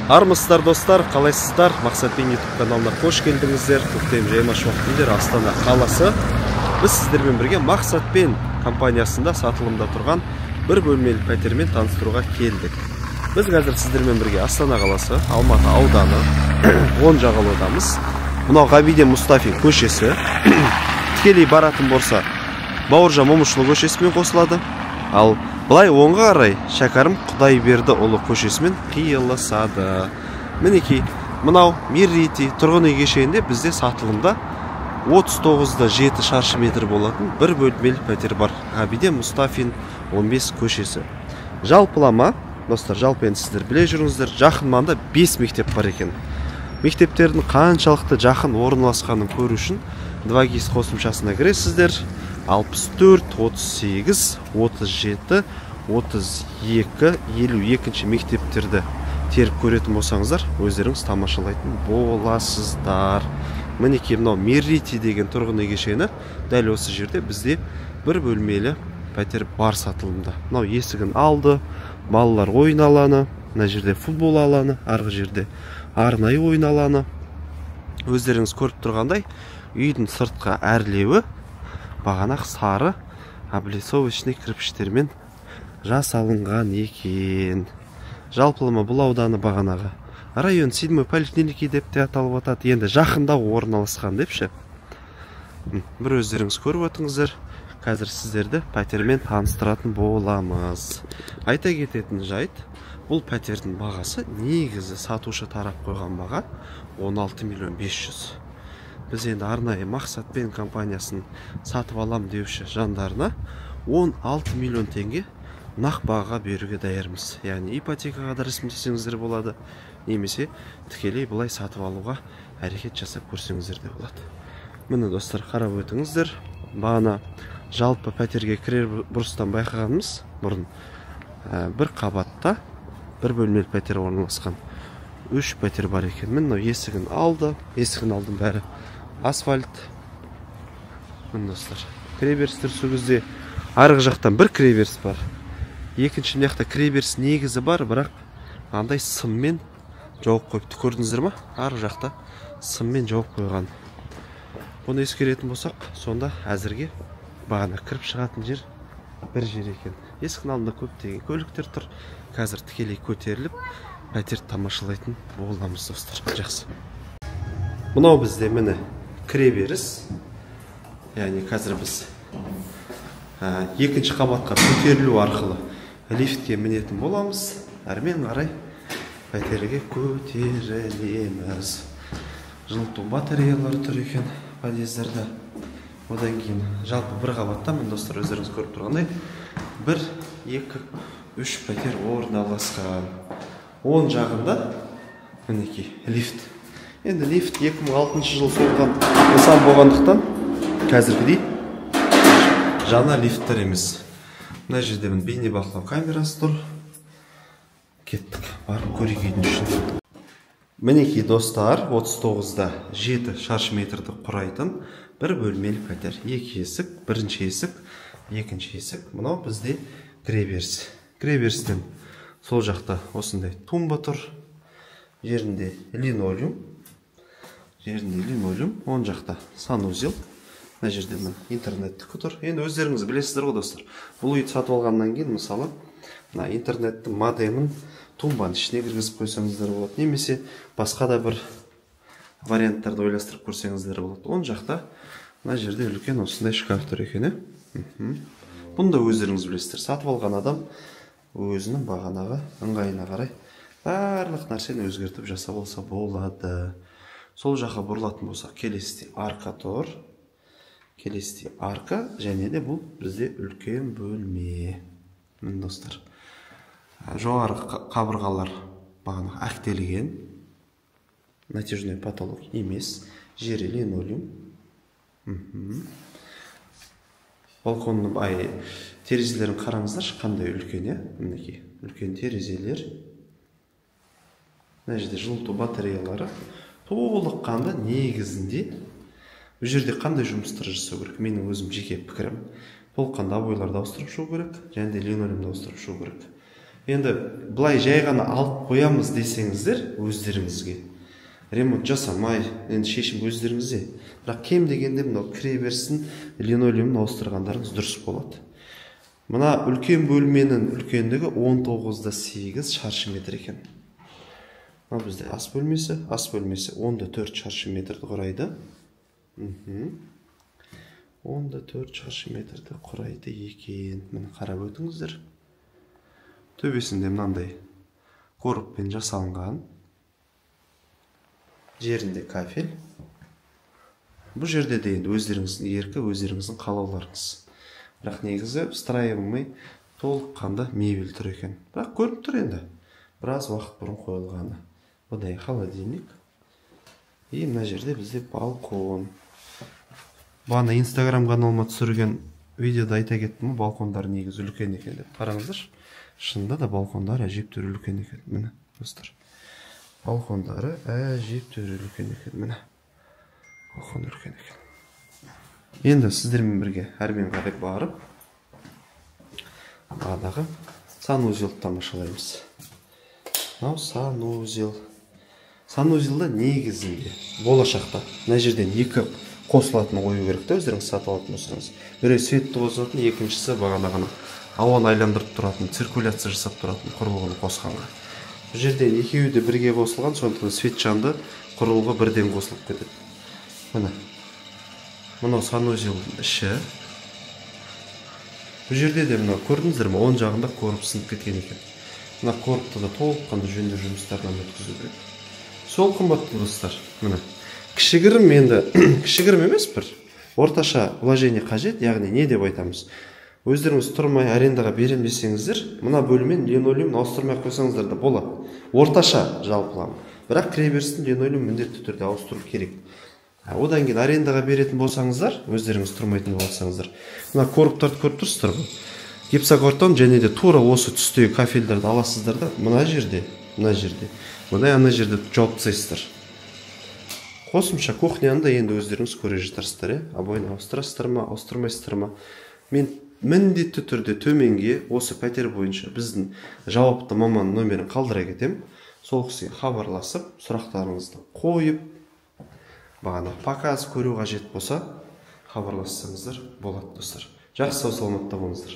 Армысыздар достар, қалайсыздар? Мақсатпен YouTube каналына қош келдіңіздер. Көктем жаймашуақ күндер Астана қаласы. Біз сіздермен бірге Мақсатпен компаниясында сатылымда тұрған бір бөлмелі пәтермен таныстыруға келдік. Біз қазір сіздермен бірге Астана қаласы, Алматы ауданы, 10 жағалаудамыз. Мынау Ғабиден Мұстафин көшесі. Тікелей баратын болса, Бауыржан Момышұлы көшесімен қосылады. Ал былай оңға қарай Шәкәрім Құдайбердіұлы көшесімен қиылысады. Мінекей, мынау Меррити тұрғын үй кешенінде бізде сатылымда 39-7 шаршы метр болатын бір бөлмелі пәтер бар. Ғабиден Мұстафин 15 көшесі. Жалпылама, достар, жалпы енді сіздер біле жүріңіздер, жақын маңда 5 мектеп бар екен. Мектептердің қаншалықты жақын орналасқанын көру үшін 2GIS қосымшасына кіресіздер. 64, 38, 37, 32, 52 мектептерді теріп көретін болсаңыздар, өздеріңіз тамашалайтын боласыздар. Мінекей мынау Меррити деген тұрғын үй кешені, дәл осы жерде бізде бір бөлмелі пәтер бар сатылымда. Мынау есігін алды, балалар ойын алаңы, мына жерде футбол алаңы, арғы жерде арнайы ойын алаңы. Өздеріңіз көріп тұрғандай, үйдің сыртқы әрлеуі бағанақ сары облицовочный кірпіштермен жасалынған екен. Жалпылама бұл ауданы бағанағы район 7 поликлиники деп те аталып атады. Енді жақында орналасқан депші. Бір өздеріңіз көріп отырыңыздар. Қазір сіздерді пәтермен таныстыратын боламыз. Айта кететін жайт, бұл пәтердің бағасы негізі сатушы тарап қойған баға 16.500.000. Біз енді арнайы Мақсатпен компаниясын сатып алам деуші жандарына 16 миллион теңге нақ бағаға беруге даярмыз. Яғни ипотекаға да рәсімдесеңіздер болады, немесе тікелей бұлай сатып алуға әрекет жасап көрсеңіздер де болады. Міне достар, қарап өтіңіздер. Бағана жалпы пәтерге кірер бұрыстан байқағанымыз, бұрын бір қабатта бір бөлмелі пәтер орналасқан 3 пәтер бар екен. Міне есігін алды, есігін алдым бәрі асфальт. Міне достар, кіреберістер сол кезде арғы жақтан бір кіреберіс бар. Екінші мына кіреберіс негізі бар, бірақ андай сыммен жауып қойыпты. Көрдіңіздер ма? Арғы жақта сыммен жауып қойған. Бұны ескеретін болсақ, сонда әзірге бағана кіріп шығатын жер бір жер екен. Есіктің алдында көптеген көліктер тұр. Қазір тікелей көтеріліп пәтер тамашалайтын боламыз достар. Жақсы. Мынау бізде міне кіреберіс. Яғни қазір біз екінші қабатқа көтерілу арқылы лифтке мінетін боламыз. Әрмен қарай пәтерге көтерілеміз. Жылыту батареялары тұр екен подъездерде. Одан кейін жалпы бір қабатта, мен достар өздеріңіз көріп тұрғандай, 1, 2, 3 пәтер орналасқан. Оң жағында мінекей лифт. Енді лифт 2006 жыл соғылған нысан болғандықтан қазіргідей жаңа лифттер емес. Мына жерде бейнебақылау камерасы тұр. Кеттік, барып көрейік үшін. Мінекей достар, 39-7 шаршы метрді құрайтын бір бөлмелі пәтер. Екі есік, бірінші есік, екінші есік. Мынау бізде кіреберіс. Кіреберістен сол жақта осындай тумба тұр. Жерінде линолеум. Оң жақта санузел. Мына жерде интернеттікі тұр. Енді өздеріңіз білесіздер ғой достар. Бұл үйді сатып алғаннан кейін, мысалы, интернеттің модемін тумбаның ішіне кіргізіп қойсаңыздар болады. Немесе басқа да бір варианттарды ойластырып көрсеңіздер болады. Оң жақта мына жерде үлкен осындай шкаф тұр екен. Бұны да өздеріңіз білесіздер. Сатып алған адам өзінің бағанағы ыңғайына қарай барлық нәрсені өзгертіп жасап алса болады. Сол жаққа бұрылатын болсақ, келесіде арка тұр. Келесіде арка, және де бұл бізде үлкен бөлме. Достар, жоғары қабырғалар бағана әктелген, натяжной потолок емес, жері линолеум. Балконның терезелерін қараңыздар, қандай үлкен, мінекей үлкен терезелер. Мына жерде жылыту батареялары толыққанды негізінде бұл жерде қандай жұмыстар жасау керек? Менің өзім жеке пікірім. Толыққанды обойларды ауыстырып шығу керек, және де линолеумды ауыстырып шығу керек. Енді былай жай ғана алып қоямыз десеңіздер өздеріңізге ремонт жасамай, енді шешім өздеріңізде. Бірақ кем дегенде мынау кіреберісін линолеумын ауыстырғандарыңыз дұрыс болады. Мына үлкен бөлменің үлкендігі 19,8 шаршы метр екен. Мына бізде ас бөлмесі 10,4 шаршы метрді құрайды. 10,4 шаршы метрді құрайды екен. Міне қарап өтіңіздер. Төбесінде мынандай қорықпен жасалынған. Жерінде кафель. Бұл жерде де енді өздеріңіздің еркі, өздеріңіздің қалауларыңыз. Бірақ негізі встраиваемый толыққанды мебель тұр екен. Бірақ көріп тұр енді. Біраз уақыт бұрын қойылғаны. Бұдай холодильник. И мына жерде бізде балкон. Бағана Instagram каналыма түсірген видеода айта кеттім, балкондар негізі үлкен екен деп. Қараңыздар. Шынында да балкондар әжептәуір үлкен екен. Міне, достар. Балкондары әжептәуір үлкен екен. Міне. Балкон үлкен екен. Енді сіздермен бірге әрмен қарай барып, бағанадағы санузелді тамашалаймыз. Мынау санузел. Санузелді негізінде болашақта мына жерден екі қосылатын қою керек те, өздеріңіз сатып алатын болсаңыз. Бірі светті қосылатын, екіншісі бағанағының ауаны айландырып тұратын, циркуляция жасап тұратын құрылғыны қосқанға. Бұл жерден екеуі де бірге қосылған, сондықтан свет жанды құрылғы бірден қосылып кетеді. Міне. Мынау санузелдің іші. Бұл жерде де мына көрдіңіздер ме? Оң жағында корпус сынып кеткен екен. Мына корпусты да толыққанды жөндеу жұмыстарынан өткізу керек. Сол қымбатты достар. Міне. Кішігірім енді кішігірім емес бір орташа вложение қажет, яғни не деп айтамыз? Өздеріңіз тұрмай арендаға берем десеңіздер, мына бөлмен линолеумын ауыстырмай қойсаңыздар да болады. Орташа жалпылам. Бірақ кіреберістің линолеум міндетті түрде ауыстыру керек. Одан кейін арендаға беретін болсаңыздар, өздеріңіз тұрмайтын болсаңыздар, мына корпустарды көріп тұрсыздар ғой. Гипсокартон және де тура осы түстегі кафельдерді аласыздар да, мына жерде, мына ана жерде жауып тастайсыздар. Қосымша кухняны да енді өздеріңіз көре жатарсыздар, обойны ауыстырасыздар ма, ауыстырмайсыздар ма? Мен міндетті түрде төменге осы пәтер бойынша біздің жауапты маман номерін қалдыра кетем. Сол кісіге хабарласып, сұрақтарыңызды қойып, бағана показ көру қажет болса, хабарлассаңыздар болады достар. Жақсы, саламатта болыңыздар.